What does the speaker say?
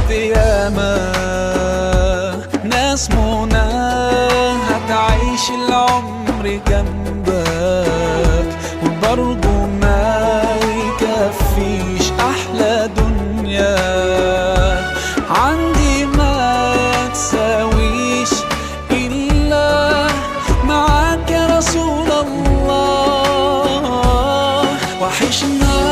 شفت ياما ناس منى هتعيش العمر جنبك وبرضه ما يكفيش أحلى دنيا عندي، ما تساويش إلا معاك يا رسول الله. وحشنا